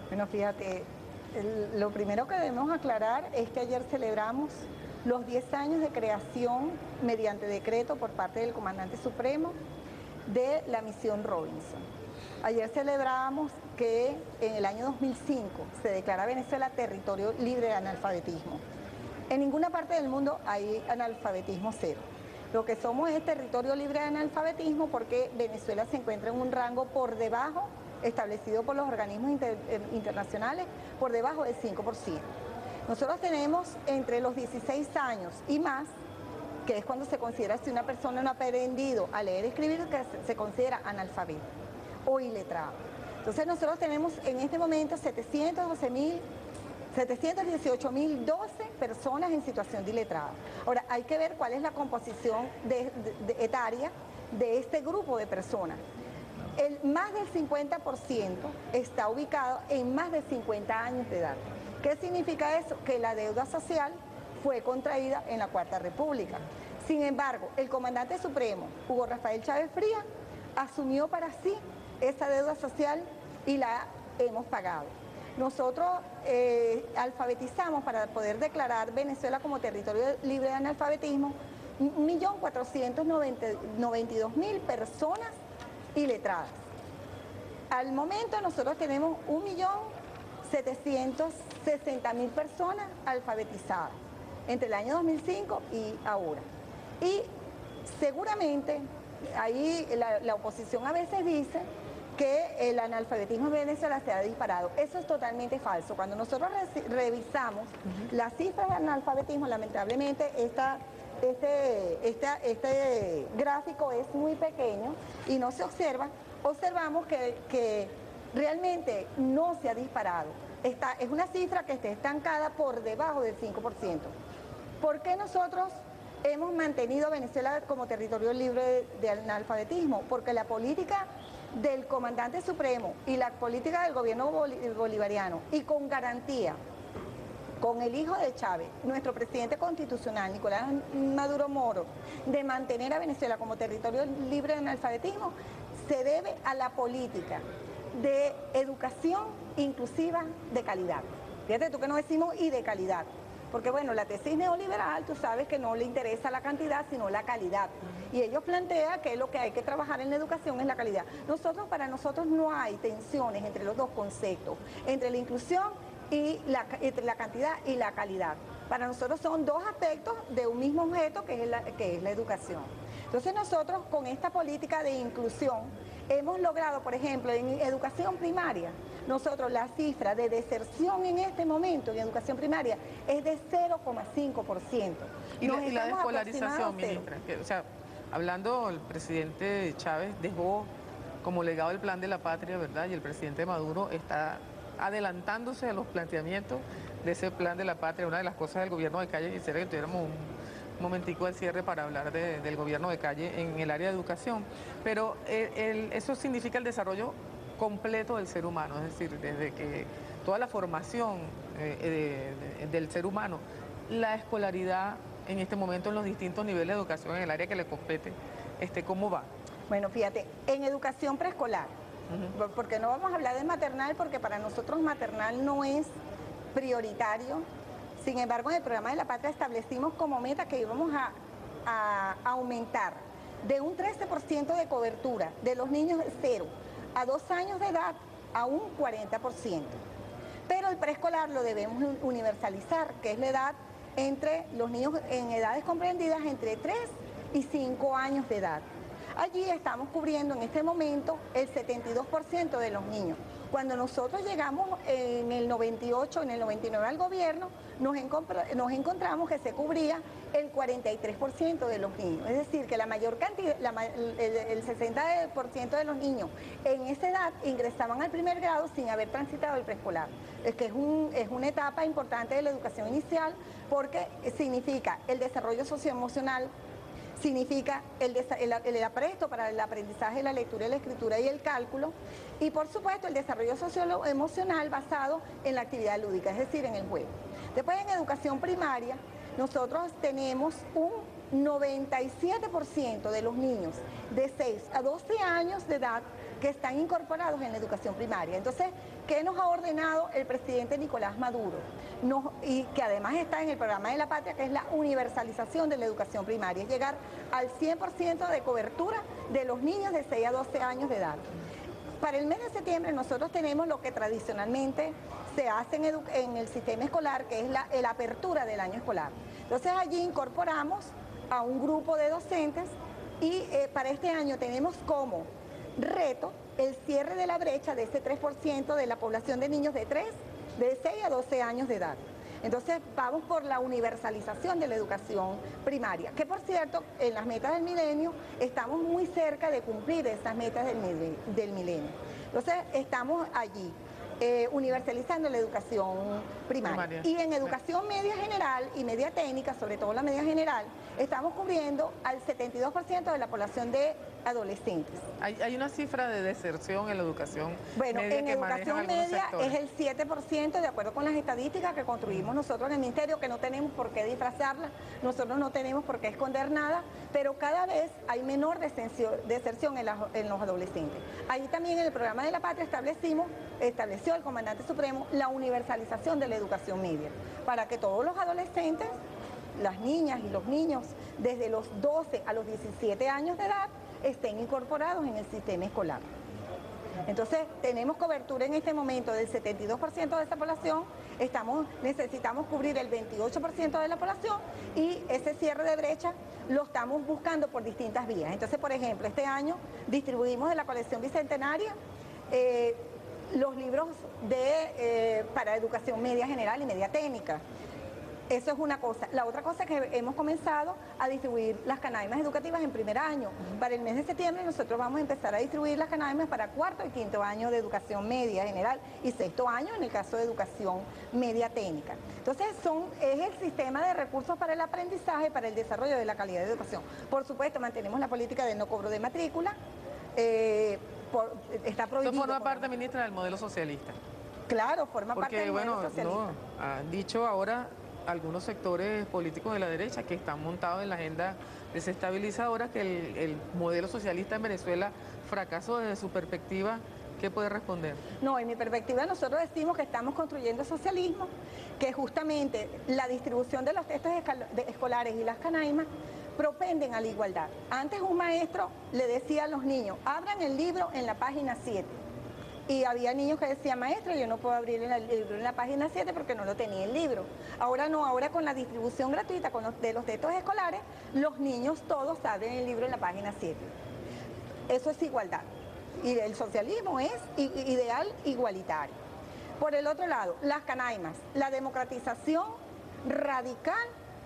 Bueno, fíjate, lo primero que debemos aclarar es que ayer celebramos los 10 años de creación mediante decreto por parte del Comandante Supremo de la misión Robinson. Ayer celebrábamos que en el año 2005 se declara Venezuela territorio libre de analfabetismo. En ninguna parte del mundo hay analfabetismo cero. Lo que somos es territorio libre de analfabetismo porque Venezuela se encuentra en un rango por debajo, establecido por los organismos internacionales, por debajo del 5%. Nosotros tenemos entre los 16 años y más, que es cuando se considera si una persona no ha aprendido a leer y escribir, que se considera analfabeto o iletrado. Entonces nosotros tenemos en este momento 718.012 personas en situación de iletrado. Ahora, hay que ver cuál es la composición etaria de este grupo de personas. Más del 50% está ubicado en más de 50 años de edad. ¿Qué significa eso? Que la deuda social fue contraída en la Cuarta República. Sin embargo, el comandante supremo, Hugo Rafael Chávez Frías, asumió para sí esa deuda social y la hemos pagado. Nosotros alfabetizamos para poder declarar Venezuela como territorio libre de analfabetismo 1.492.000 personas iletradas. Al momento nosotros tenemos 1.760.000 personas alfabetizadas entre el año 2005 y ahora. Y seguramente ahí la oposición a veces dice que el analfabetismo en Venezuela se ha disparado. Eso es totalmente falso. Cuando nosotros revisamos las cifras de analfabetismo, lamentablemente este gráfico es muy pequeño y no se observa. Observamos que realmente no se ha disparado. Es una cifra que está estancada por debajo del 5%. ¿Por qué nosotros hemos mantenido a Venezuela como territorio libre de analfabetismo? Porque la política del comandante supremo y la política del gobierno bolivariano, y con garantía, con el hijo de Chávez, nuestro presidente constitucional, Nicolás Maduro Moro, de mantener a Venezuela como territorio libre de analfabetismo, se debe a la política de educación inclusiva de calidad. Fíjate tú que no decimos y de calidad. Porque bueno, la tesis neoliberal, tú sabes que no le interesa la cantidad, sino la calidad. Y ellos plantean que lo que hay que trabajar en la educación es la calidad. Para nosotros no hay tensiones entre los dos conceptos, entre la inclusión y entre la cantidad y la calidad. Para nosotros son dos aspectos de un mismo objeto que es la educación. Entonces nosotros con esta política de inclusión hemos logrado, por ejemplo, en educación primaria, nosotros la cifra de deserción en este momento en educación primaria es de 0,5%. Y la desescolarización, ministra, o sea, hablando, el presidente Chávez dejó como legado el plan de la patria, ¿verdad? Y el presidente Maduro está adelantándose a los planteamientos de ese plan de la patria. Una de las cosas del gobierno de Calle, quisiera que tuviéramos un momentico de cierre para hablar del gobierno de Calle en el área de educación, pero eso significa el desarrollo completo del ser humano, es decir, desde que toda la formación del ser humano, la escolaridad en este momento en los distintos niveles de educación en el área que le compete, ¿cómo va? Bueno, fíjate, en educación preescolar, porque no vamos a hablar de maternal, porque para nosotros maternal no es prioritario. Sin embargo, en el programa de la patria establecimos como meta que íbamos a aumentar de un 13% de cobertura de los niños de 0 a 2 años de edad a un 40%. Pero el preescolar lo debemos universalizar, que es la edad entre los niños en edades comprendidas entre 3 y 5 años de edad. Allí estamos cubriendo en este momento el 72% de los niños. Cuando nosotros llegamos en el 98, en el 99 al gobierno, nos encontramos que se cubría el 43% de los niños. Es decir, que la mayor cantidad, el 60% de los niños en esa edad ingresaban al primer grado sin haber transitado el preescolar. Es que es una etapa importante de la educación inicial porque significa el desarrollo socioemocional, significa el apresto para el aprendizaje de la lectura y la escritura y el cálculo, y por supuesto el desarrollo socioemocional basado en la actividad lúdica, es decir, en el juego. Después en educación primaria, nosotros tenemos un 97% de los niños de 6 a 12 años de edad que están incorporados en la educación primaria. Entonces, ¿qué nos ha ordenado el presidente Nicolás Maduro? Y que además está en el programa de la patria, que es la universalización de la educación primaria, es llegar al 100% de cobertura de los niños de 6 a 12 años de edad. Para el mes de septiembre nosotros tenemos lo que tradicionalmente se hace en el sistema escolar, que es la apertura del año escolar. Entonces allí incorporamos a un grupo de docentes y para este año tenemos como reto el cierre de la brecha de ese 3% de la población de niños de 6 a 12 años de edad. Entonces vamos por la universalización de la educación primaria, que por cierto, en las metas del milenio estamos muy cerca de cumplir esas metas del milenio. Entonces estamos allí. Universalizando la educación primaria. Y en educación media general y media técnica, sobre todo la media general, estamos cubriendo al 72% de la población de adolescentes. Hay una cifra de deserción en la educación media. Bueno, en educación media sectores. Es el 7%, de acuerdo con las estadísticas que construimos nosotros en el Ministerio, que no tenemos por qué disfrazarlas, nosotros no tenemos por qué esconder nada, pero cada vez hay menor deserción en los adolescentes. Ahí también en el programa de la patria estableció el comandante supremo la universalización de la educación media, para que todos los adolescentes, las niñas y los niños, desde los 12 a los 17 años de edad, estén incorporados en el sistema escolar. Entonces, tenemos cobertura en este momento del 72% de esa población, necesitamos cubrir el 28% de la población y ese cierre de brecha lo estamos buscando por distintas vías. Entonces, por ejemplo, este año distribuimos de la colección bicentenaria los libros para educación media general y media técnica. Eso es una cosa. La otra cosa es que hemos comenzado a distribuir las canaimas educativas en primer año. Para el mes de septiembre nosotros vamos a empezar a distribuir las canaimas para cuarto y quinto año de educación media general y sexto año en el caso de educación media técnica. Entonces es el sistema de recursos para el aprendizaje, para el desarrollo de la calidad de educación. Por supuesto, mantenemos la política de no cobro de matrícula. Está prohibido. Esto forma parte, ministra, del modelo socialista. Claro, forma parte del modelo socialista. Han dicho ahora algunos sectores políticos de la derecha que están montados en la agenda desestabilizadora que el modelo socialista en Venezuela fracasó desde su perspectiva. ¿Qué puede responder? No, en mi perspectiva nosotros decimos que estamos construyendo socialismo, que justamente la distribución de los textos escolares y las canaimas propenden a la igualdad. Antes un maestro le decía a los niños, abran el libro en la página 7. Y había niños que decían, maestro, yo no puedo abrir el libro en la página 7 porque no lo tenía el libro. Ahora no, ahora con la distribución gratuita de los textos escolares, los niños todos abren el libro en la página 7. Eso es igualdad. Y el socialismo es ideal igualitario. Por el otro lado, las canaimas, la democratización radical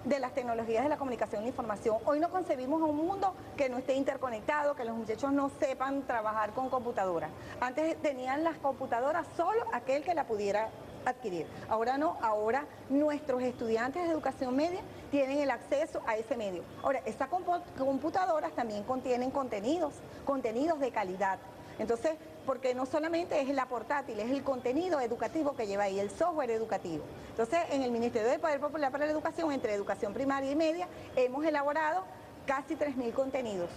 de las tecnologías de la comunicación e información. Hoy no concebimos un mundo que no esté interconectado, que los muchachos no sepan trabajar con computadoras. Antes tenían las computadoras solo aquel que la pudiera adquirir. Ahora no, ahora nuestros estudiantes de educación media tienen el acceso a ese medio. Ahora, estas computadoras también contienen contenidos de calidad. Entonces, porque no solamente es la portátil, es el contenido educativo que lleva ahí, el software educativo. Entonces, en el Ministerio del Poder Popular para la Educación, entre educación primaria y media, hemos elaborado casi 3.000 contenidos.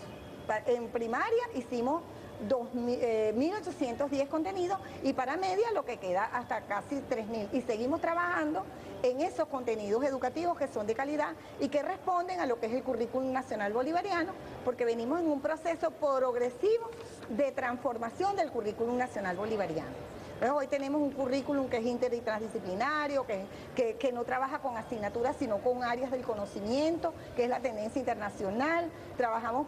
En primaria hicimos 1.810 contenidos y para media lo que queda hasta casi 3.000. Y seguimos trabajando en esos contenidos educativos que son de calidad y que responden a lo que es el currículum nacional bolivariano, porque venimos en un proceso progresivo de transformación del currículum nacional bolivariano. Entonces, hoy tenemos un currículum que es inter y transdisciplinario, que no trabaja con asignaturas, sino con áreas del conocimiento, que es la tendencia internacional. Trabajamos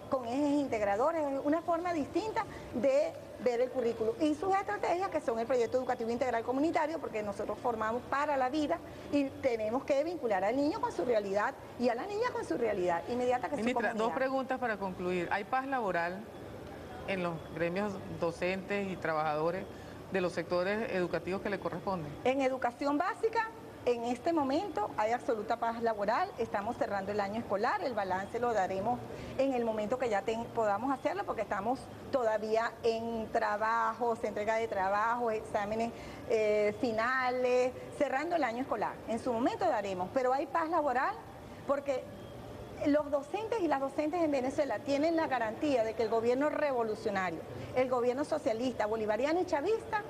con ejes integradores, una forma distinta de ver el currículum. Y sus estrategias, que son el proyecto educativo integral comunitario, porque nosotros formamos para la vida y tenemos que vincular al niño con su realidad y a la niña con su realidad inmediata, que es su comunidad. Dos preguntas para concluir. ¿Hay paz laboral en los gremios docentes y trabajadores de los sectores educativos que le corresponden? En educación básica, en este momento hay absoluta paz laboral, estamos cerrando el año escolar, el balance lo daremos en el momento que ya podamos hacerlo, porque estamos todavía en trabajos, entrega de trabajos, exámenes finales, cerrando el año escolar. En su momento daremos, pero hay paz laboral porque los docentes y las docentes en Venezuela tienen la garantía de que el gobierno revolucionario, el gobierno socialista, bolivariano y chavista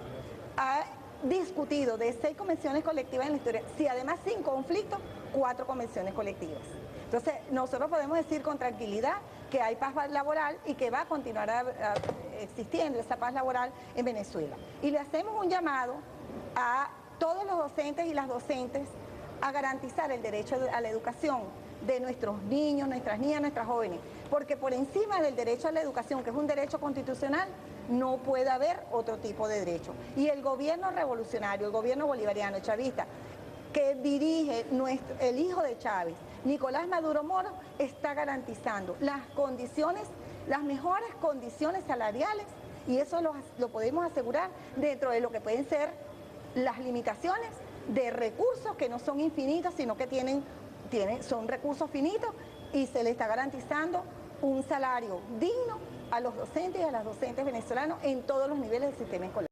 ha discutido de 6 convenciones colectivas en la historia, si además sin conflicto, 4 convenciones colectivas. Entonces, nosotros podemos decir con tranquilidad que hay paz laboral y que va a continuar existiendo esa paz laboral en Venezuela. Y le hacemos un llamado a todos los docentes y las docentes a garantizar el derecho a la educación de nuestros niños, nuestras niñas, nuestras jóvenes, porque por encima del derecho a la educación, que es un derecho constitucional, no puede haber otro tipo de derecho. Y el gobierno revolucionario, el gobierno bolivariano, chavista, que dirige el hijo de Chávez, Nicolás Maduro Moro, está garantizando las condiciones, las mejores condiciones salariales, y eso lo podemos asegurar dentro de lo que pueden ser las limitaciones de recursos que no son infinitos, sino que son recursos finitos, y se le está garantizando un salario digno a los docentes y a las docentes venezolanos en todos los niveles del sistema escolar.